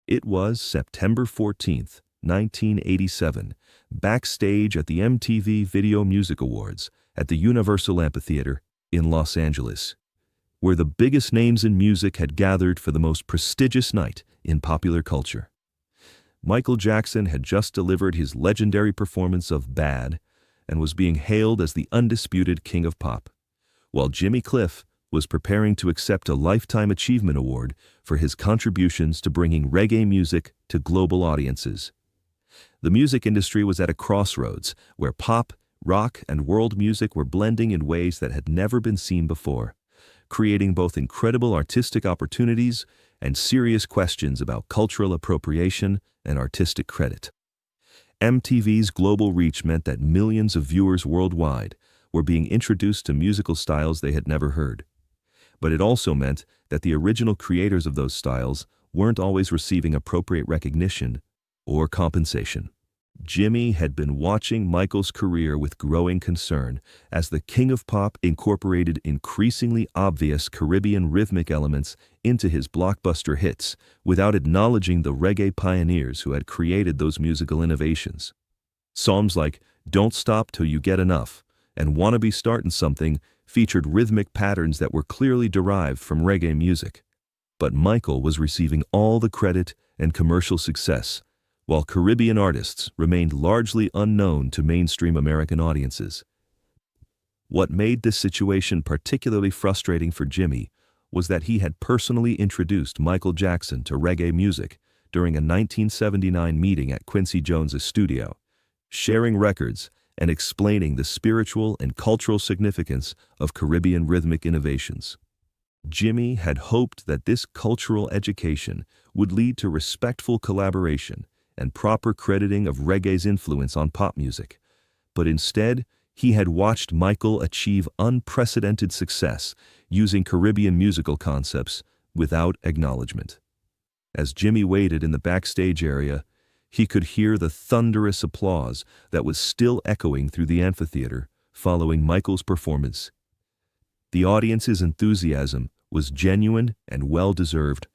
It was September 14th, 1987, backstage at the MTV Video Music Awards at the Universal Amphitheater in Los Angeles, where the biggest names in music had gathered for the most prestigious night in popular culture. Michael Jackson had just delivered his legendary performance of Bad and was being hailed as the undisputed king of pop, while Jimmy Cliff was preparing to accept a Lifetime Achievement Award for his contributions to bringing reggae music to global audiences. The music industry was at a crossroads where pop, rock, and world music were blending in ways that had never been seen before, creating both incredible artistic opportunities and serious questions about cultural appropriation and artistic credit. MTV's global reach meant that millions of viewers worldwide were being introduced to musical styles they had never heard. But it also meant that the original creators of those styles weren't always receiving appropriate recognition or compensation. Jimmy had been watching Michael's career with growing concern as the king of pop incorporated increasingly obvious Caribbean rhythmic elements into his blockbuster hits without acknowledging the reggae pioneers who had created those musical innovations. Songs like Don't Stop Till You Get Enough and Wanna Be Startin' Something featured rhythmic patterns that were clearly derived from reggae music. But Michael was receiving all the credit and commercial success, while Caribbean artists remained largely unknown to mainstream American audiences. What made this situation particularly frustrating for Jimmy was that he had personally introduced Michael Jackson to reggae music during a 1979 meeting at Quincy Jones's studio, sharing records and explaining the spiritual and cultural significance of Caribbean rhythmic innovations. Jimmy had hoped that this cultural education would lead to respectful collaboration and proper crediting of reggae's influence on pop music, but instead, he had watched Michael achieve unprecedented success using Caribbean musical concepts without acknowledgement. As Jimmy waited in the backstage area, he could hear the thunderous applause that was still echoing through the amphitheater following Michael's performance. The audience's enthusiasm was genuine and well-deserved.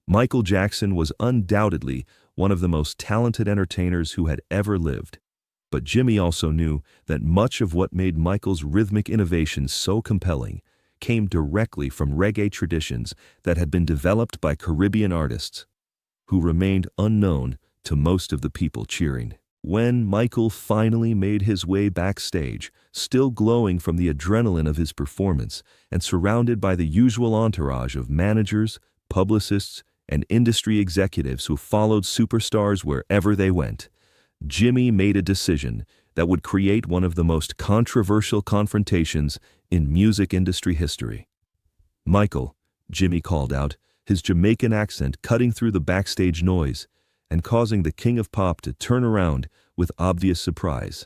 Michael Jackson was undoubtedly one of the most talented entertainers who had ever lived. But Jimmy also knew that much of what made Michael's rhythmic innovations so compelling came directly from reggae traditions that had been developed by Caribbean artists, who remained unknown to most of the people cheering. When Michael finally made his way backstage, still glowing from the adrenaline of his performance and surrounded by the usual entourage of managers, publicists, and industry executives who followed superstars wherever they went, Jimmy made a decision that would create one of the most controversial confrontations in music industry history. "Michael," Jimmy called out, his Jamaican accent cutting through the backstage noise and causing the king of pop to turn around with obvious surprise.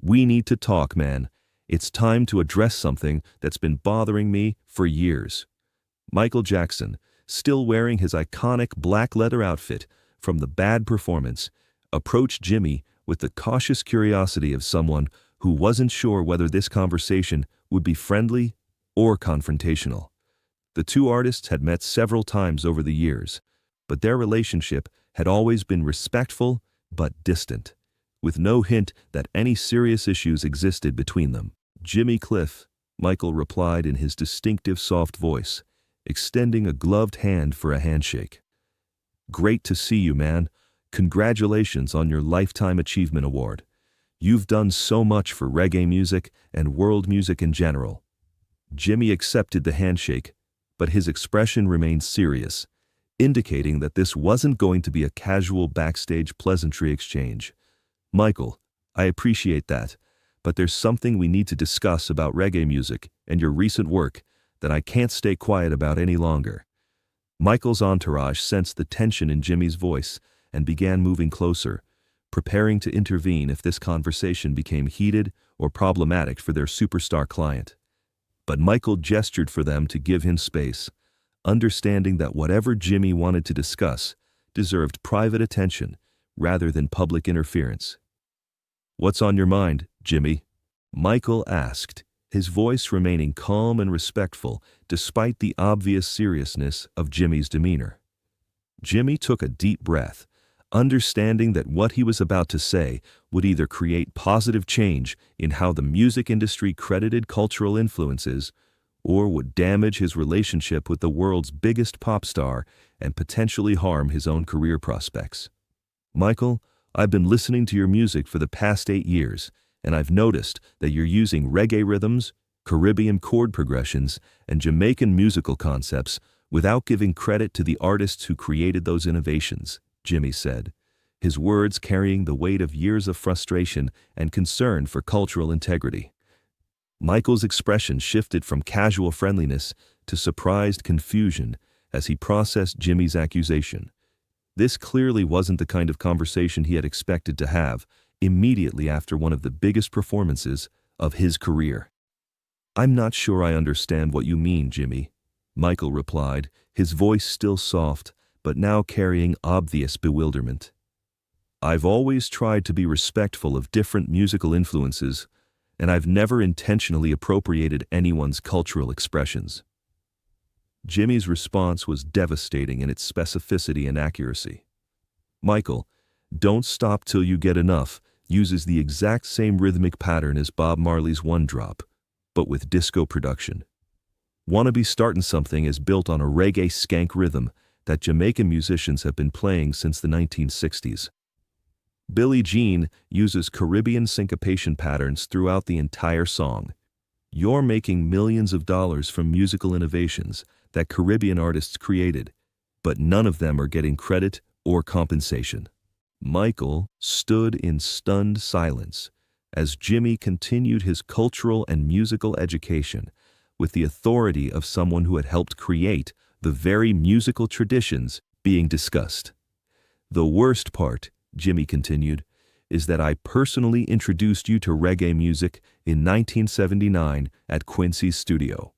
"We need to talk, man. It's time to address something that's been bothering me for years." Michael Jackson, still wearing his iconic black leather outfit from the Bad performance, approached Jimmy with the cautious curiosity of someone who wasn't sure whether this conversation would be friendly or confrontational. The two artists had met several times over the years, but their relationship had always been respectful but distant, with no hint that any serious issues existed between them. "Jimmy Cliff," Michael replied in his distinctive soft voice, extending a gloved hand for a handshake. "Great to see you, man. Congratulations on your Lifetime Achievement Award. You've done so much for reggae music and world music in general." Jimmy accepted the handshake, but his expression remained serious, indicating that this wasn't going to be a casual backstage pleasantry exchange. "Michael, I appreciate that, but there's something we need to discuss about reggae music and your recent work that I can't stay quiet about any longer." Michael's entourage sensed the tension in Jimmy's voice and began moving closer, preparing to intervene if this conversation became heated or problematic for their superstar client. But Michael gestured for them to give him space, understanding that whatever Jimmy wanted to discuss deserved private attention rather than public interference. "What's on your mind, Jimmy?" Michael asked, his voice remaining calm and respectful despite the obvious seriousness of Jimmy's demeanor. Jimmy took a deep breath, understanding that what he was about to say would either create positive change in how the music industry credited cultural influences or would damage his relationship with the world's biggest pop star and potentially harm his own career prospects. Michael, I've been listening to your music for the past 8 years, and I've noticed that you're using reggae rhythms, Caribbean chord progressions, and Jamaican musical concepts without giving credit to the artists who created those innovations, Jimmy said, his words carrying the weight of years of frustration and concern for cultural integrity. Michael's expression shifted from casual friendliness to surprised confusion as he processed Jimmy's accusation. This clearly wasn't the kind of conversation he had expected to have immediately after one of the biggest performances of his career. "I'm not sure I understand what you mean, Jimmy," Michael replied, his voice still soft, but now carrying obvious bewilderment. "I've always tried to be respectful of different musical influences, and I've never intentionally appropriated anyone's cultural expressions." Jimmy's response was devastating in its specificity and accuracy. Michael, "Don't Stop Till You Get Enough" uses the exact same rhythmic pattern as Bob Marley's One Drop, but with disco production. "Wanna Be Startin' Something" is built on a reggae skank rhythm that Jamaican musicians have been playing since the 1960s. "Billie Jean" uses Caribbean syncopation patterns throughout the entire song. You're making millions of dollars from musical innovations that Caribbean artists created, but none of them are getting credit or compensation. Michael stood in stunned silence as Jimmy continued his cultural and musical education with the authority of someone who had helped create the very musical traditions being discussed. "The worst part," Jimmy continued, "is that I personally introduced you to reggae music in 1979 at Quincy's studio.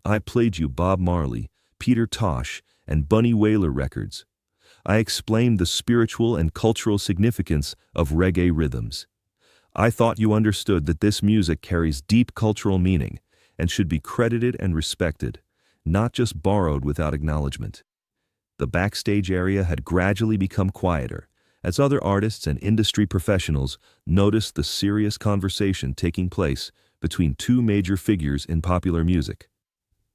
I played you Bob Marley, Peter Tosh, and Bunny Wailer records. I explained the spiritual and cultural significance of reggae rhythms. I thought you understood that this music carries deep cultural meaning and should be credited and respected, not just borrowed without acknowledgement." The backstage area had gradually become quieter as other artists and industry professionals noticed the serious conversation taking place between two major figures in popular music.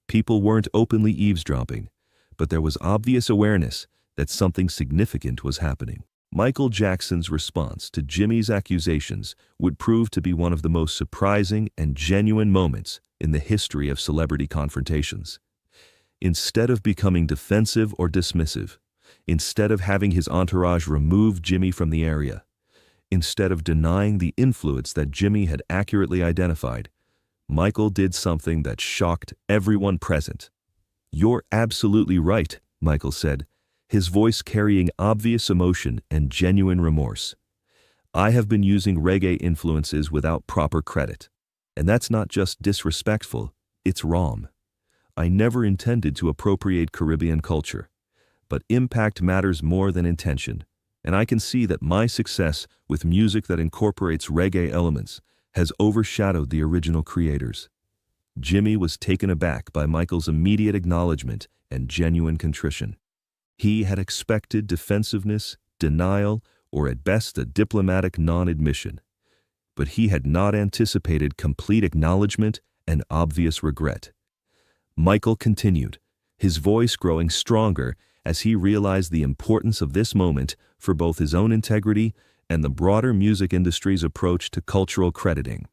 People weren't openly eavesdropping, but there was obvious awareness that something significant was happening. Michael Jackson's response to Jimmy's accusations would prove to be one of the most surprising and genuine moments in the history of celebrity confrontations. Instead of becoming defensive or dismissive, instead of having his entourage remove Jimmy from the area, instead of denying the influence that Jimmy had accurately identified, Michael did something that shocked everyone present. "You're absolutely right," Michael said, his voice carrying obvious emotion and genuine remorse. "I have been using reggae influences without proper credit. And that's not just disrespectful, it's wrong. I never intended to appropriate Caribbean culture. But impact matters more than intention, and I can see that my success with music that incorporates reggae elements has overshadowed the original creators." Jimmy was taken aback by Michael's immediate acknowledgement and genuine contrition. He had expected defensiveness, denial, or at best a diplomatic non-admission. But he had not anticipated complete acknowledgement and obvious regret. Michael continued, his voice growing stronger as he realized the importance of this moment for both his own integrity and the broader music industry's approach to cultural crediting.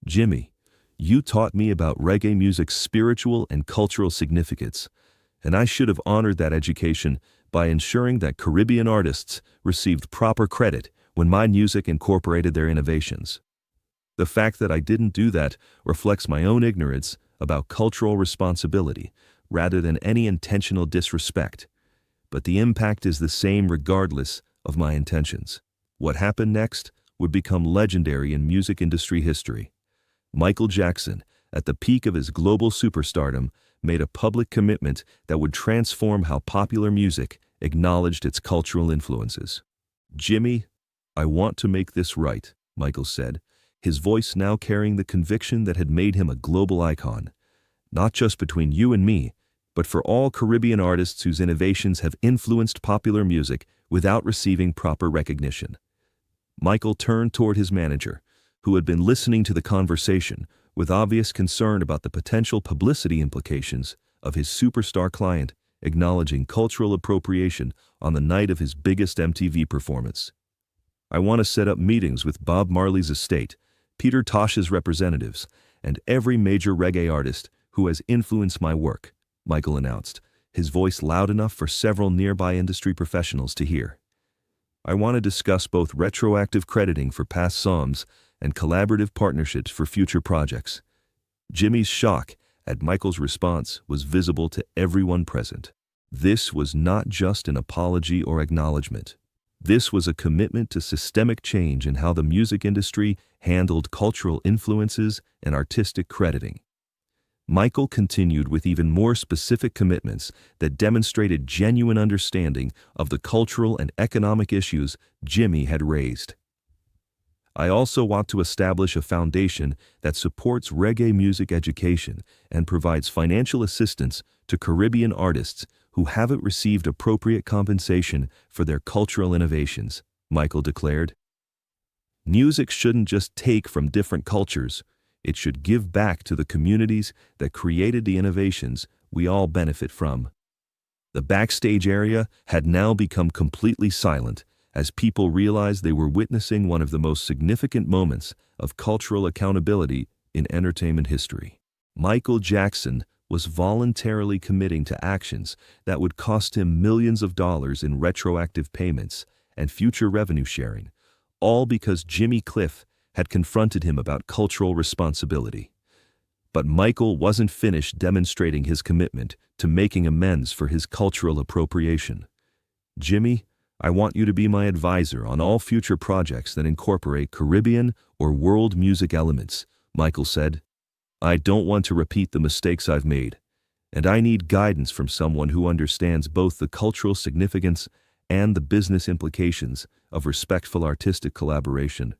"Jimmy, you taught me about reggae music's spiritual and cultural significance, and I should have honored that education by ensuring that Caribbean artists received proper credit when my music incorporated their innovations. The fact that I didn't do that reflects my own ignorance about cultural responsibility rather than any intentional disrespect. But the impact is the same regardless of my intentions. What happened next would become legendary in music industry history. Michael Jackson, at the peak of his global superstardom, made a public commitment that would transform how popular music acknowledged its cultural influences. "Jimmy, I want to make this right," Michael said, his voice now carrying the conviction that had made him a global icon. "Not just between you and me, but for all Caribbean artists whose innovations have influenced popular music without receiving proper recognition. Michael turned toward his manager, who had been listening to the conversation with obvious concern about the potential publicity implications of his superstar client acknowledging cultural appropriation on the night of his biggest MTV performance. "I want to set up meetings with Bob Marley's estate, Peter Tosh's representatives, and every major reggae artist who has influenced my work," Michael announced, his voice loud enough for several nearby industry professionals to hear. "I want to discuss both retroactive crediting for past songs and collaborative partnerships for future projects." Jimmy's shock at Michael's response was visible to everyone present. This was not just an apology or acknowledgement. This was a commitment to systemic change in how the music industry handled cultural influences and artistic crediting. Michael continued with even more specific commitments that demonstrated genuine understanding of the cultural and economic issues Jimmy had raised. "I also want to establish a foundation that supports reggae music education and provides financial assistance to Caribbean artists who haven't received appropriate compensation for their cultural innovations," Michael declared. "Music shouldn't just take from different cultures. It should give back to the communities that created the innovations we all benefit from." The backstage area had now become completely silent as people realized they were witnessing one of the most significant moments of cultural accountability in entertainment history. Michael Jackson was voluntarily committing to actions that would cost him millions of dollars in retroactive payments and future revenue sharing, all because Jimmy Cliff had confronted him about cultural responsibility. But Michael wasn't finished demonstrating his commitment to making amends for his cultural appropriation. "Jimmy, I want you to be my advisor on all future projects that incorporate Caribbean or world music elements," Michael said. "I don't want to repeat the mistakes I've made, and I need guidance from someone who understands both the cultural significance and the business implications of respectful artistic collaboration."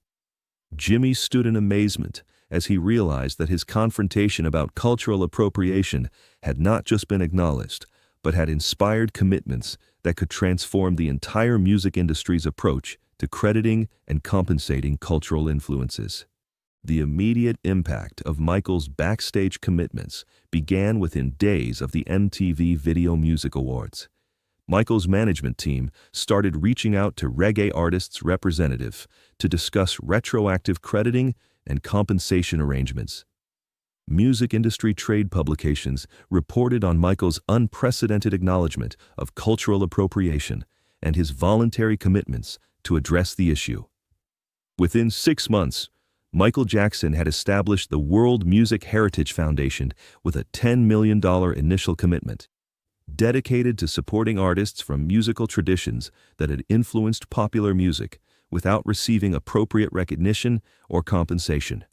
Jimmy stood in amazement as he realized that his confrontation about cultural appropriation had not just been acknowledged, but had inspired commitments that could transform the entire music industry's approach to crediting and compensating cultural influences. The immediate impact of Michael's backstage commitments began within days of the MTV Video Music Awards. Michael's management team started reaching out to reggae artists' representatives to discuss retroactive crediting and compensation arrangements. Music industry trade publications reported on Michael's unprecedented acknowledgement of cultural appropriation and his voluntary commitments to address the issue. Within 6 months, Michael Jackson had established the World Music Heritage Foundation with a $10 million initial commitment, dedicated to supporting artists from musical traditions that had influenced popular music without receiving appropriate recognition or compensation.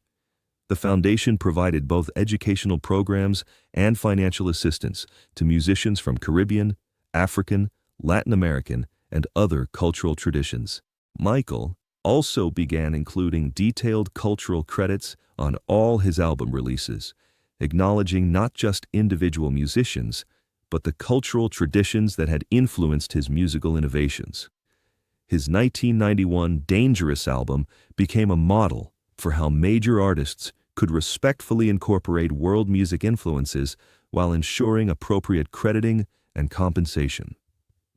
The foundation provided both educational programs and financial assistance to musicians from Caribbean, African, Latin American, and other cultural traditions. Michael also began including detailed cultural credits on all his album releases, acknowledging not just individual musicians, but the cultural traditions that had influenced his musical innovations. His 1991 Dangerous album became a model for how major artists could respectfully incorporate world music influences while ensuring appropriate crediting and compensation.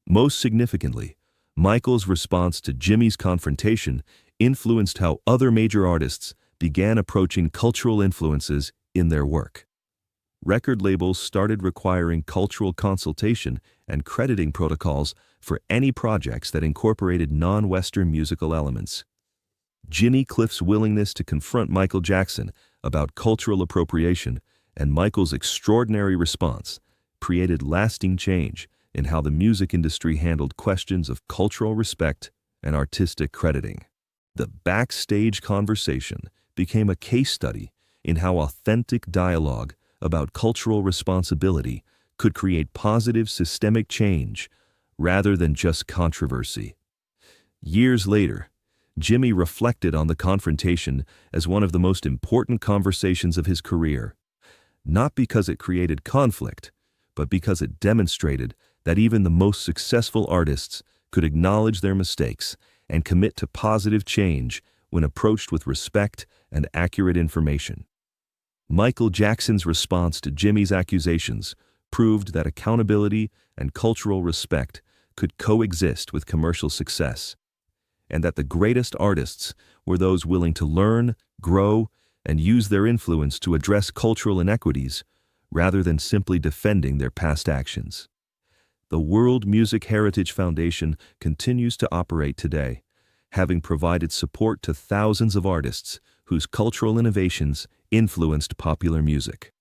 Most significantly, Michael's response to Jimmy's confrontation influenced how other major artists began approaching cultural influences in their work. Record labels started requiring cultural consultation and crediting protocols for any projects that incorporated non-Western musical elements. Jimmy Cliff's willingness to confront Michael Jackson about cultural appropriation and Michael's extraordinary response created lasting change in how the music industry handled questions of cultural respect and artistic crediting. The backstage conversation became a case study in how authentic dialogue about cultural responsibility could create positive systemic change rather than just controversy. Years later, Jimmy reflected on the confrontation as one of the most important conversations of his career, not because it created conflict, but because it demonstrated that even the most successful artists could acknowledge their mistakes and commit to positive change when approached with respect and accurate information. Michael Jackson's response to Jimmy's accusations proved that accountability and cultural respect could coexist with commercial success, and that the greatest artists were those willing to learn, grow, and use their influence to address cultural inequities rather than simply defending their past actions. The World Music Heritage Foundation continues to operate today, having provided support to thousands of artists whose cultural innovations influenced popular music.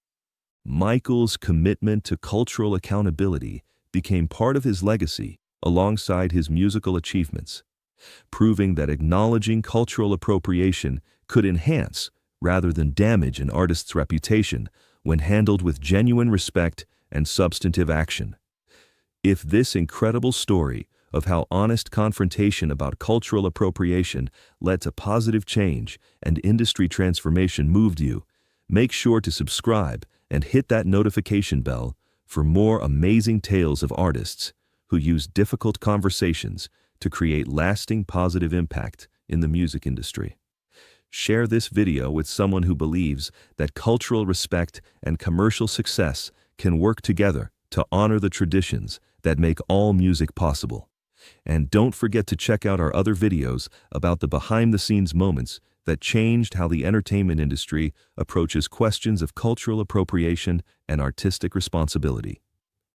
Michael's commitment to cultural accountability became part of his legacy alongside his musical achievements, proving that acknowledging cultural appropriation could enhance rather than damage an artist's reputation when handled with genuine respect and substantive action. If this incredible story of how honest confrontation about cultural appropriation led to positive change and industry transformation moved you, make sure to subscribe and hit that notification bell for more amazing tales of artists who use difficult conversations to create lasting positive impact in the music industry. Share this video with someone who believes that cultural respect and commercial success can work together to honor the traditions that make all music possible. And don't forget to check out our other videos about the behind-the-scenes moments that changed how the entertainment industry approaches questions of cultural appropriation and artistic responsibility.